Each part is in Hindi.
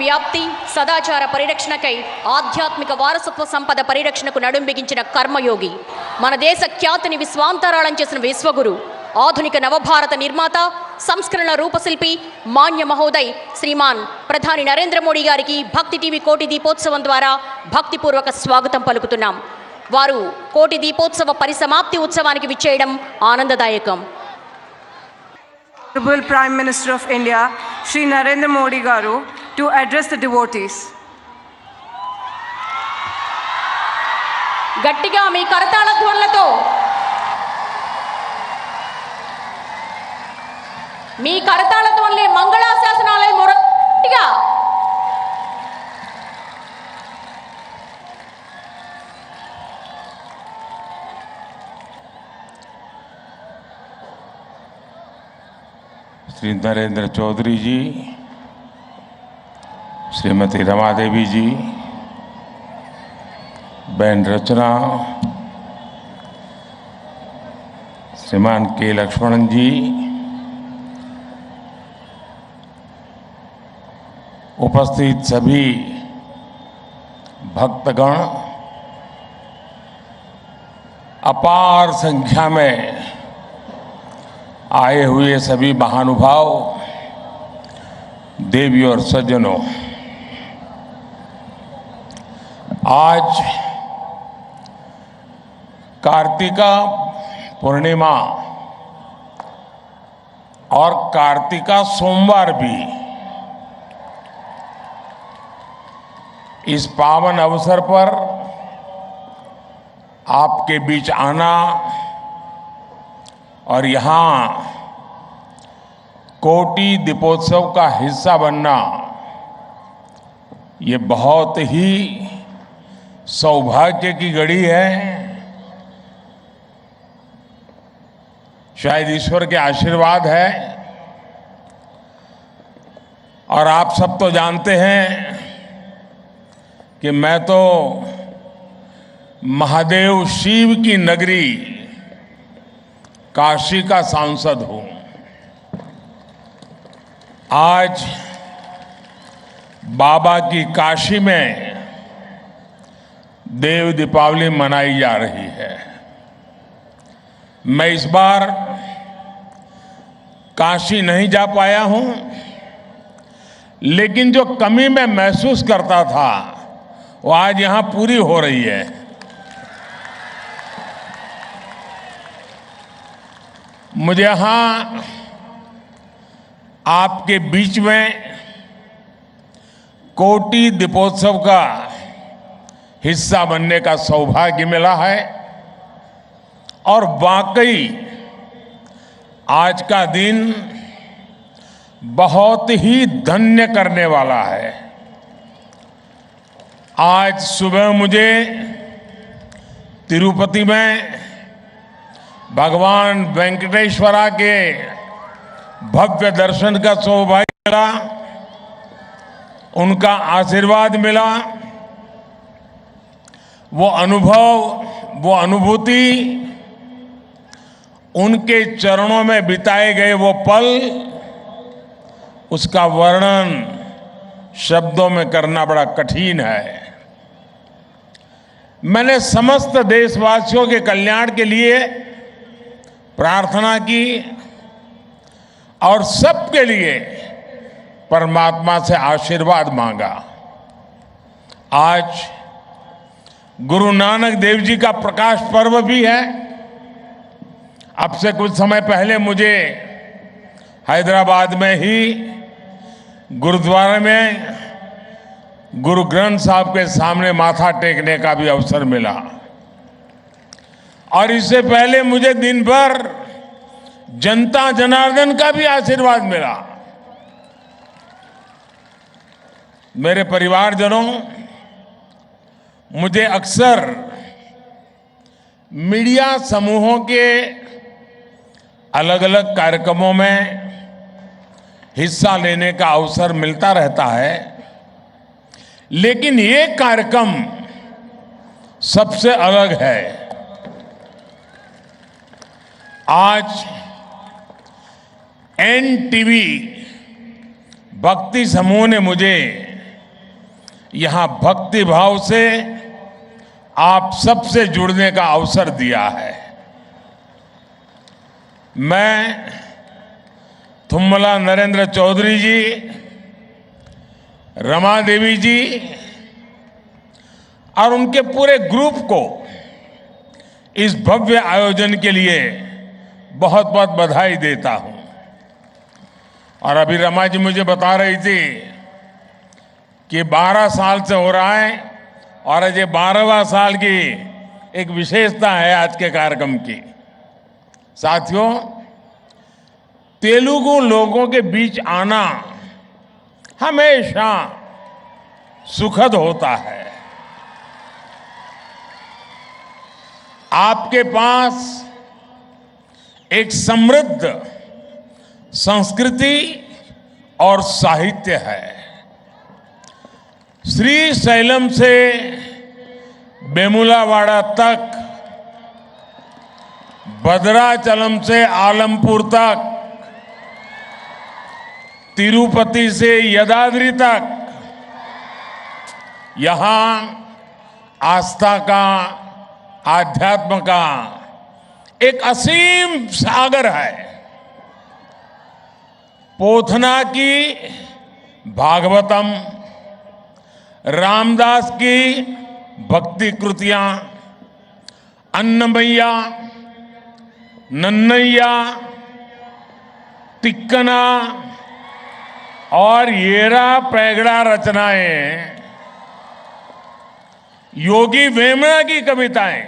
వ్యాప్తి సదాచార పరిరక్షణకై ఆధ్యాత్మిక వారసత్వ సంపద పరిరక్షణకు నడుం బిగించిన కర్మయోగి, మన దేశ ఖ్యాతిని విశ్వాంతరాళం చేసిన విశ్వగురు, ఆధునిక నవభారత నిర్మాత, సంస్కరణ రూపశిల్పి మాన్య మహోదయ్ శ్రీమాన్ ప్రధాని నరేంద్ర మోడీ గారికి భక్తి టీవీ కోటి దీపోత్సవం ద్వారా భక్తిపూర్వక స్వాగతం పలుకుతున్నాం. వారు కోటి దీపోత్సవ పరిసమాప్తి ఉత్సవానికి విచ్చేయడం ఆనందదాయకం. Honorable Prime Minister of India, Shri Narendra Modi Garu, to address the devotees. గట్టిగా మీ కరతాళ ధ్వనులతో మీ కరతాళ ధ్వనులే మంగళాశాసనాలే మొరటిగా श्री नरेंद्र चौधरी जी, श्रीमती रमा देवी जी, बहन रचना, श्रीमान के लक्ष्मणन जी, उपस्थित सभी भक्तगण, अपार संख्या में आए हुए सभी महानुभाव, देवी और सज्जनों, आज कार्तिका पूर्णिमा और कार्तिका सोमवार भी इस पावन अवसर पर आपके बीच आना और यहाँ कोटि दीपोत्सव का हिस्सा बनना, ये बहुत ही सौभाग्य की घड़ी है. शायद ईश्वर के आशीर्वाद है. और आप सब तो जानते हैं कि मैं तो महादेव शिव की नगरी काशी का सांसद हूं. आज बाबा की काशी में देव दीपावली मनाई जा रही है. मैं इस बार काशी नहीं जा पाया हूं, लेकिन जो कमी मैं महसूस करता था वो आज यहां पूरी हो रही है. मुझे यहां आपके बीच में कोटि दीपोत्सव का हिस्सा बनने का सौभाग्य मिला है. और वाकई आज का दिन बहुत ही धन्य करने वाला है. आज सुबह मुझे तिरुपति में भगवान वेंकटेश्वरा के भव्य दर्शन का सौभाग्य मिला, उनका आशीर्वाद मिला. वो अनुभव, वो अनुभूति, उनके चरणों में बिताए गए वो पल, उसका वर्णन शब्दों में करना बड़ा कठिन है. मैंने समस्त देशवासियों के कल्याण के लिए प्रार्थना की और सबके लिए परमात्मा से आशीर्वाद मांगा. आज गुरु नानक देव जी का प्रकाश पर्व भी है. अब से कुछ समय पहले मुझे हैदराबाद में ही गुरुद्वारे में गुरु ग्रंथ साहब के सामने माथा टेकने का भी अवसर मिला. और इससे पहले मुझे दिन भर जनता जनार्दन का भी आशीर्वाद मिला. मेरे परिवारजनों, मुझे अक्सर मीडिया समूहों के अलग अलग कार्यक्रमों में हिस्सा लेने का अवसर मिलता रहता है, लेकिन ये कार्यक्रम सबसे अलग है. आज एनटीवी भक्ति समूह ने मुझे यहां भक्ति भाव से आप सबसे जुड़ने का अवसर दिया है। मैं थुम्मला नरेंद्र चौधरी जी, रमा देवी जी और उनके पूरे ग्रुप को इस भव्य आयोजन के लिए बहुत बहुत बधाई देता हूं। और अभी रमा जी मुझे बता रही थी कि 12 साल से हो रहा है और आज ये 12वां साल की एक विशेषता है आज के कार्यक्रम की। साथियों, तेलुगु लोगों के बीच आना हमेशा सुखद होता है। आपके पास एक समृद्ध संस्कृति और साहित्य है। श्री शैलम से बेमुलावाड़ा तक, भद्राचलम से आलमपुर तक, तिरुपति से यदाद्री तक, यहां आस्था का, आध्यात्म का एक असीम सागर है। पोथना की भागवतम, रामदास की भक्ति कृतियां, अन्नमैया, नन्नैया, तिक्कना और येरा पैगड़ा रचनाएं, योगी वेमना की कविताएं,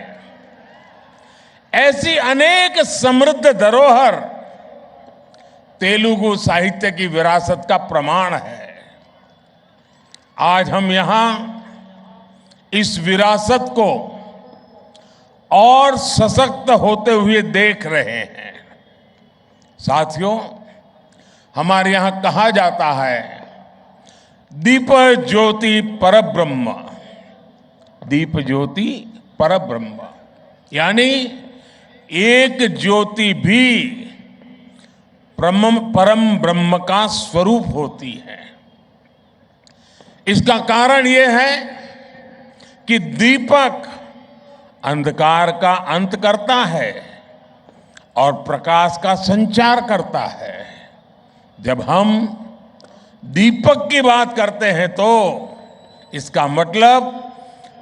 ऐसी अनेक समृद्ध धरोहर तेलुगु साहित्य की विरासत का प्रमाण है। आज हम यहां इस विरासत को और सशक्त होते हुए देख रहे हैं। साथियों, हमारे यहां कहा जाता है, दीप ज्योति परब्रह्म, दीप ज्योति परब्रह्म, यानी एक ज्योति भी परम ब्रह्म का स्वरूप होती है। इसका कारण यह है कि दीपक अंधकार का अंत करता है और प्रकाश का संचार करता है। जब हम दीपक की बात करते हैं तो इसका मतलब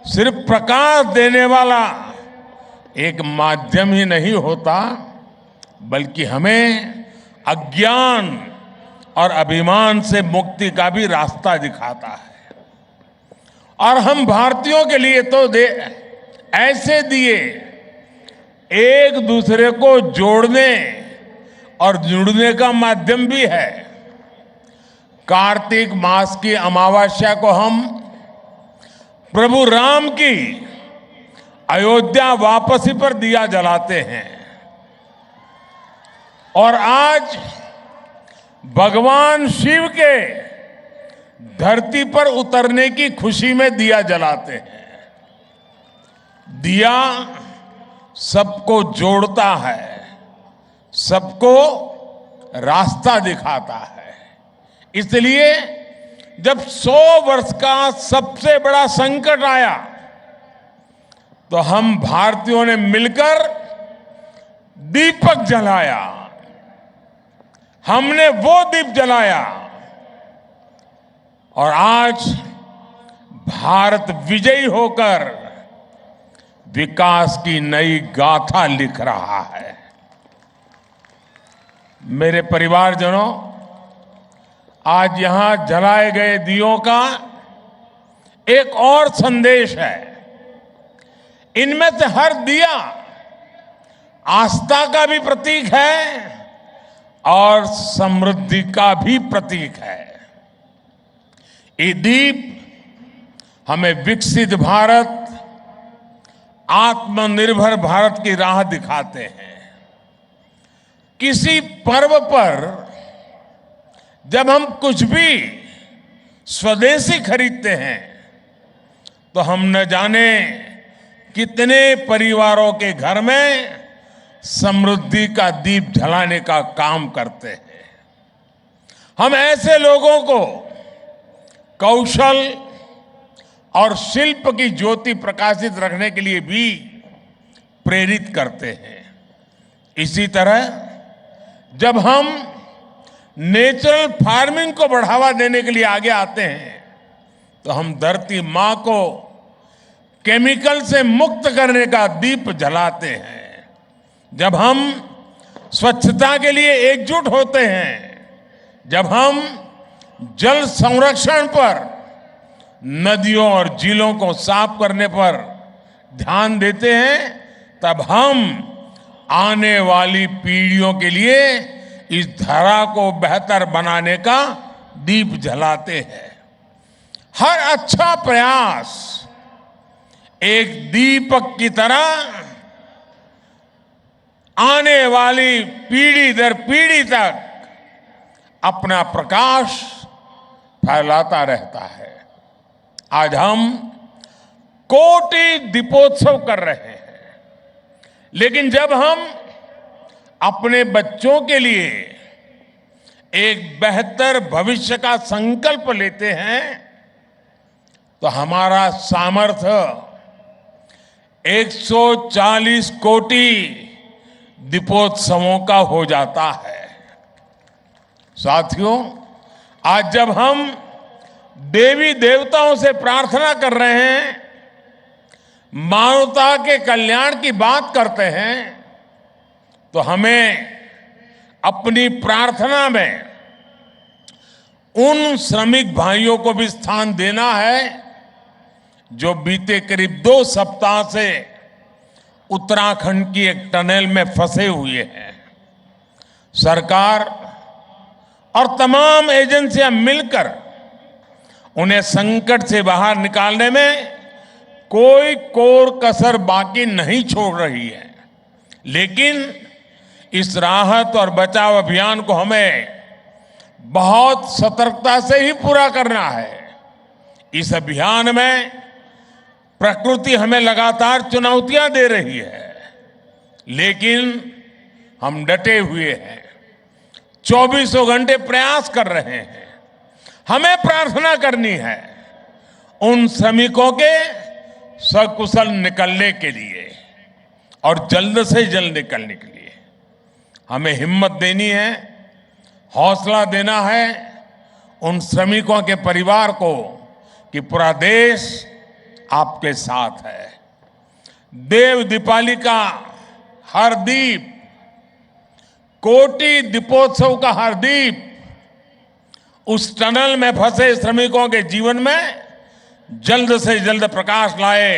सिर्फ प्रकाश देने वाला एक माध्यम ही नहीं होता, बल्कि हमें अज्ञान और अभिमान से मुक्ति का भी रास्ता दिखाता है। और हम भारतीयों के लिए तो ऐसे दिए एक दूसरे को जोड़ने और जुड़ने का माध्यम भी है। कार्तिक मास की अमावस्या को हम प्रभु राम की अयोध्या वापसी पर दिया जलाते हैं और आज भगवान शिव के धरती पर उतरने की खुशी में दिया जलाते हैं। दिया सबको जोड़ता है, सबको रास्ता दिखाता है। इसलिए जब 100 वर्ष का सबसे बड़ा संकट आया तो हम भारतीयों ने मिलकर दीपक जलाया। हमने वो दीप जलाया और आज भारत विजयी होकर विकास की नई गाथा लिख रहा है। मेरे परिवारजनों, आज यहां जलाए गए दियों का एक और संदेश है। इनमें से हर दिया आस्था का भी प्रतीक है और समृद्धि का भी प्रतीक है। ये दीप हमें विकसित भारत, आत्मनिर्भर भारत की राह दिखाते हैं। किसी पर्व पर जब हम कुछ भी स्वदेशी खरीदते हैं तो हम न जाने कितने परिवारों के घर में समृद्धि का दीप जलाने का काम करते हैं। हम ऐसे लोगों को कौशल, और शिल्प की ज्योति प्रकाशित रखने के लिए भी प्रेरित करते हैं। इसी तरह जब हम नेचुरल फार्मिंग को बढ़ावा देने के लिए आगे आते हैं तो हम धरती मां को केमिकल से मुक्त करने का दीप जलाते हैं। जब हम स्वच्छता के लिए एकजुट होते हैं, जब हम जल संरक्षण पर, नदियों और झीलों को साफ करने पर ध्यान देते हैं, तब हम आने वाली पीढ़ियों के लिए इस धरा को बेहतर बनाने का दीप जलाते हैं। हर अच्छा प्रयास एक दीपक की तरह आने वाली पीढ़ी दर पीढ़ी तक अपना प्रकाश फैलाता रहता है। आज हम कोटि दीपोत्सव कर रहे हैं, लेकिन जब हम अपने बच्चों के लिए एक बेहतर भविष्य का संकल्प लेते हैं तो हमारा सामर्थ्य 140 कोटि दीपोत्सवों का हो जाता है। साथियों, आज जब हम देवी देवताओं से प्रार्थना कर रहे हैं, मानवता के कल्याण की बात करते हैं, तो हमें अपनी प्रार्थना में उन श्रमिक भाइयों को भी स्थान देना है जो बीते करीब 2 सप्ताह से उत्तराखंड की एक टनल में फंसे हुए हैं। सरकार और तमाम एजेंसियां मिलकर उन्हें संकट से बाहर निकालने में कोई कोर कसर बाकी नहीं छोड़ रही है, लेकिन इस राहत और बचाव अभियान को हमें बहुत सतर्कता से ही पूरा करना है। इस अभियान में प्रकृति हमें लगातार चुनौतियां दे रही है, लेकिन हम डटे हुए हैं, 24 घंटे प्रयास कर रहे हैं। हमें प्रार्थना करनी है उन श्रमिकों के सकुशल निकलने के लिए और जल्द से जल्द निकलने के लिए। हमें हिम्मत देनी है, हौसला देना है उन श्रमिकों के परिवार को कि पूरा देश आपके साथ है। देव दीपावली का हर दीप, कोटि दीपोत्सव का हर दीप उस टनल में फंसे श्रमिकों के जीवन में जल्द से जल्द प्रकाश लाए।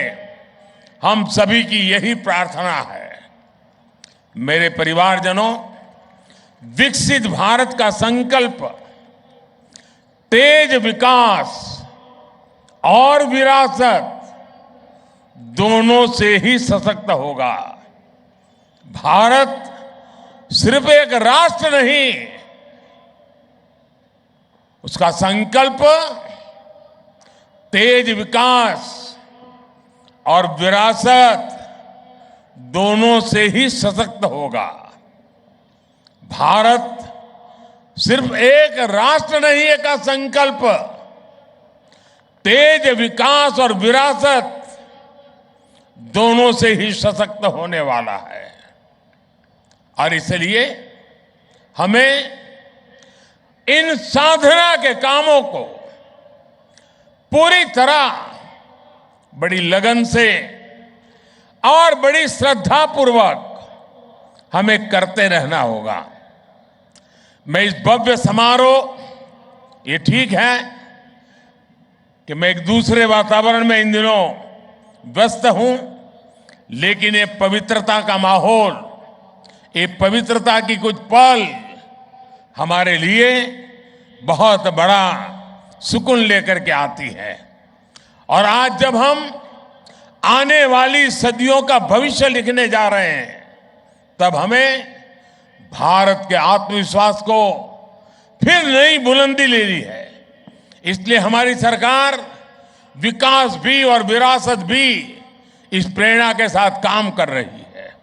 हम सभी की यही प्रार्थना है। मेरे परिवारजनों, विकसित भारत का संकल्प तेज विकास और विरासत दोनों से ही सशक्त होगा। भारत सिर्फ एक राष्ट्र नहीं, उसका संकल्प तेज विकास और विरासत दोनों से ही सशक्त होगा। भारत सिर्फ एक राष्ट्र नहीं है का संकल्प तेज विकास और विरासत दोनों से ही सशक्त होने वाला है। और इसलिए हमें इन साधना के कामों को पूरी तरह बड़ी लगन से और बड़ी श्रद्धापूर्वक हमें करते रहना होगा। मैं इस भव्य समारोह, ये ठीक है कि मैं एक दूसरे वातावरण में इन दिनों व्यस्त हूं, लेकिन ये पवित्रता का माहौल, ये पवित्रता की कुछ पल हमारे लिए बहुत बड़ा सुकून लेकर के आती है। और आज जब हम आने वाली सदियों का भविष्य लिखने जा रहे हैं, तब हमें भारत के आत्मविश्वास को फिर नई बुलंदी लेनी है। इसलिए हमारी सरकार विकास भी और विरासत भी इस प्रेरणा के साथ काम कर रही है।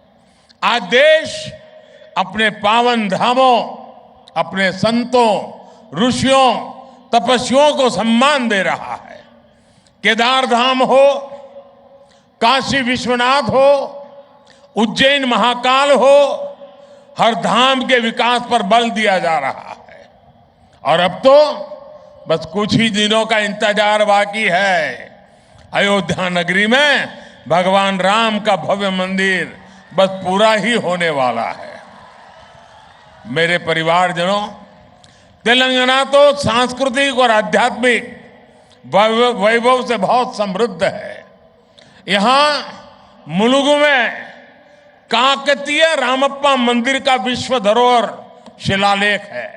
आज देश अपने पावन धामों, अपने संतों, ऋषियों, तपस्वियों को सम्मान दे रहा है। केदार धाम हो, काशी विश्वनाथ हो, उज्जैन महाकाल हो, हर धाम के विकास पर बल दिया जा रहा है। और अब तो बस कुछ ही दिनों का इंतजार बाकी है। अयोध्या नगरी में भगवान राम का भव्य मंदिर बस पूरा ही होने वाला है। मेरे परिवारजनों, तेलंगाना तो सांस्कृतिक और आध्यात्मिक वैभव से बहुत समृद्ध है। यहां मुलुगु में काकतीय रामप्पा मंदिर का विश्व धरोहर शिलालेख है।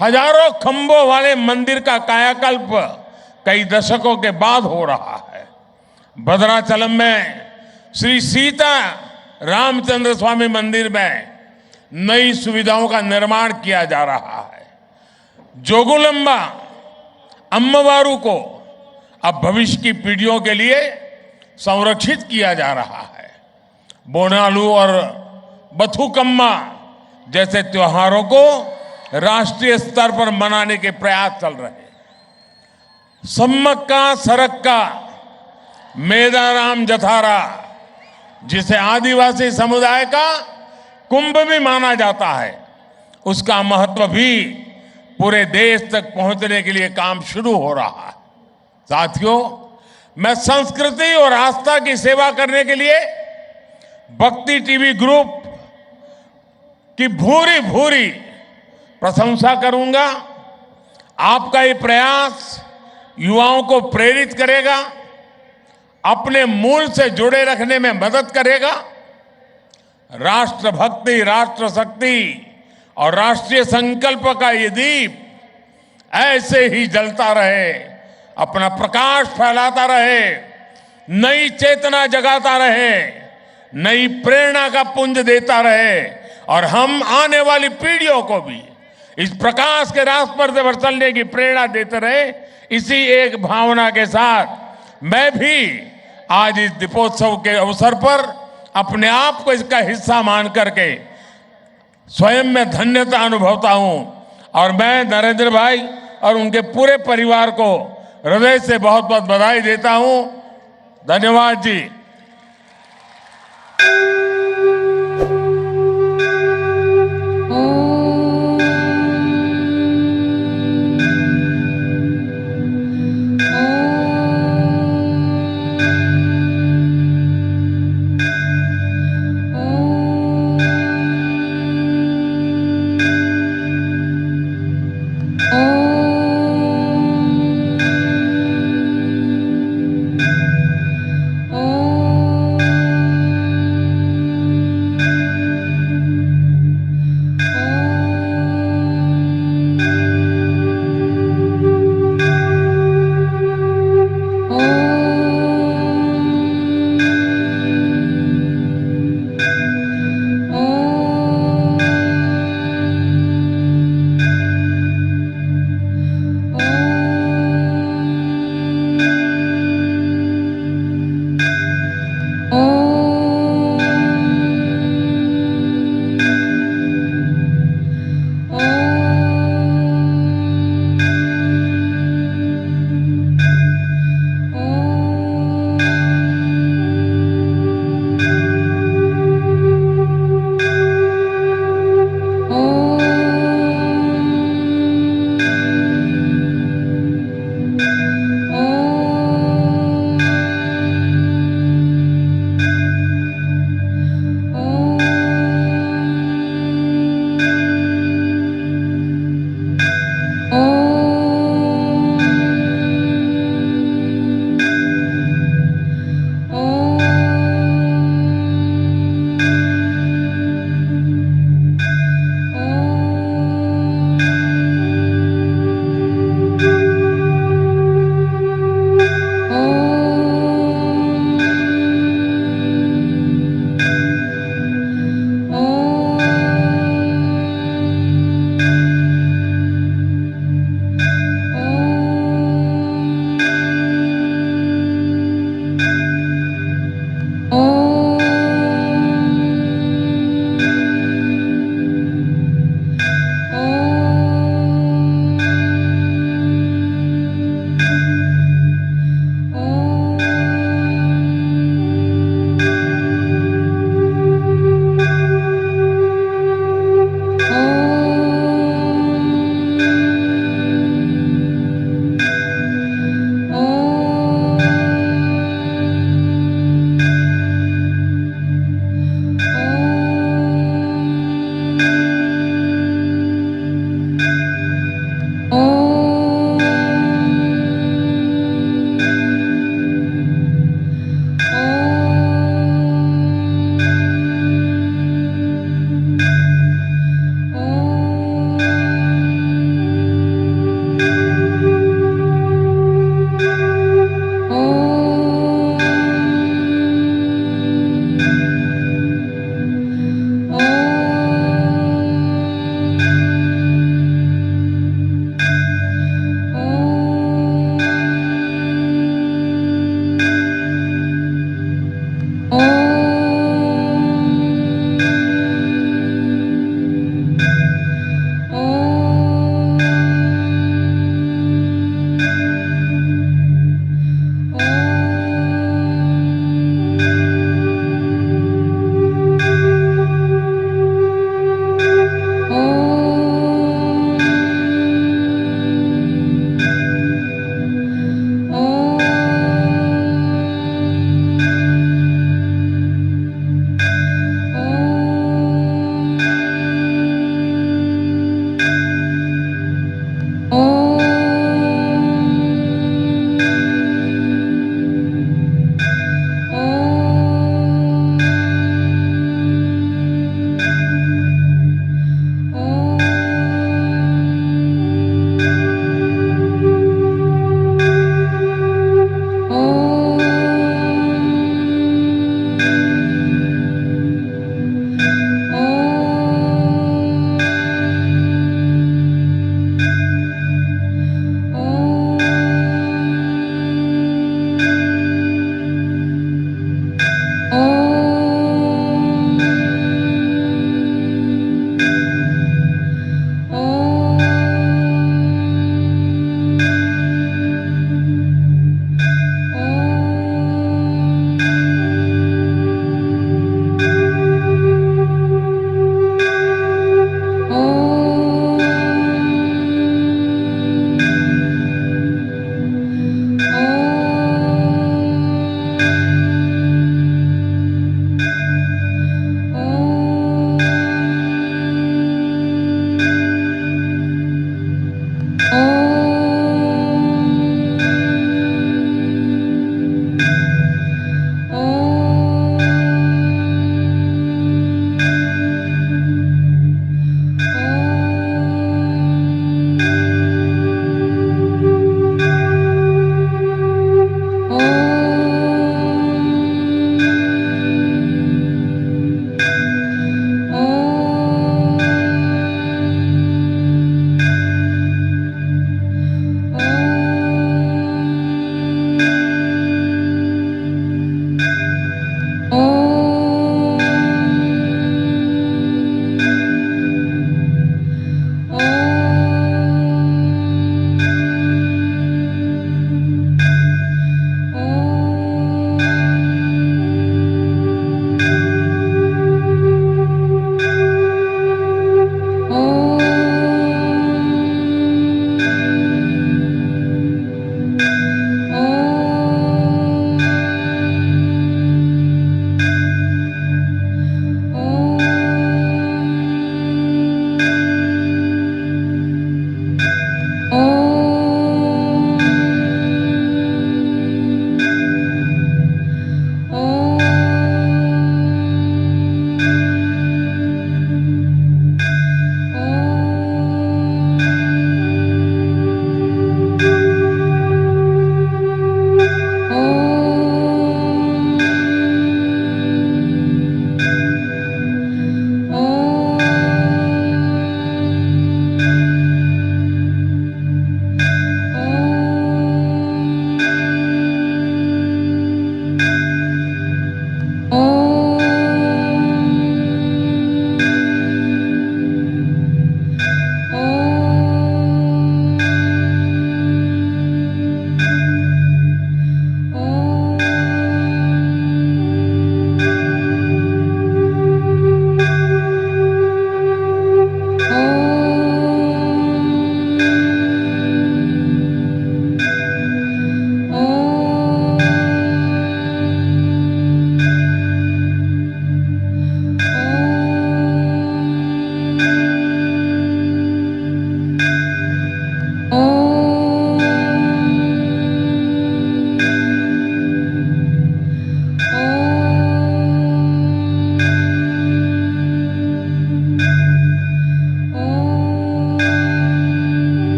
हजारों खंभों वाले मंदिर का कायाकल्प कई दशकों के बाद हो रहा है। भद्राचलम में श्री सीता रामचंद्र स्वामी मंदिर में नई सुविधाओं का निर्माण किया जा रहा है। जोगुलंबा अम्मवारू को अब भविष्य की पीढ़ियों के लिए संरक्षित किया जा रहा है। बोनालू और बथुकम्मा जैसे त्योहारों को राष्ट्रीय स्तर पर मनाने के प्रयास चल रहे हैं। सम्मक्का सरक्का मेदाराम जथारा, जिसे आदिवासी समुदाय का कुंभ भी माना जाता है, उसका महत्व भी पूरे देश तक पहुंचने के लिए काम शुरू हो रहा है। साथियों, मैं संस्कृति और आस्था की सेवा करने के लिए भक्ति टीवी ग्रुप की भूरी भूरी प्रशंसा करूंगा। आपका ये प्रयास युवाओं को प्रेरित करेगा, अपने मूल से जुड़े रखने में मदद करेगा। राष्ट्रभक्ति, राष्ट्र शक्ति और राष्ट्रीय संकल्प का ये दीप ऐसे ही जलता रहे, अपना प्रकाश फैलाता रहे, नई चेतना जगाता रहे, नई प्रेरणा का पुंज देता रहे और हम आने वाली पीढ़ियों को भी इस प्रकाश के रास्ते पर चलने की प्रेरणा देते रहे। इसी एक भावना के साथ मैं भी आज इस दीपोत्सव के अवसर पर अपने आप को इसका हिस्सा मान करके स्वयं में धन्यता अनुभवता हूं। और मैं नरेंद्र भाई और उनके पूरे परिवार को हृदय से बहुत बहुत बधाई देता हूं। धन्यवाद जी।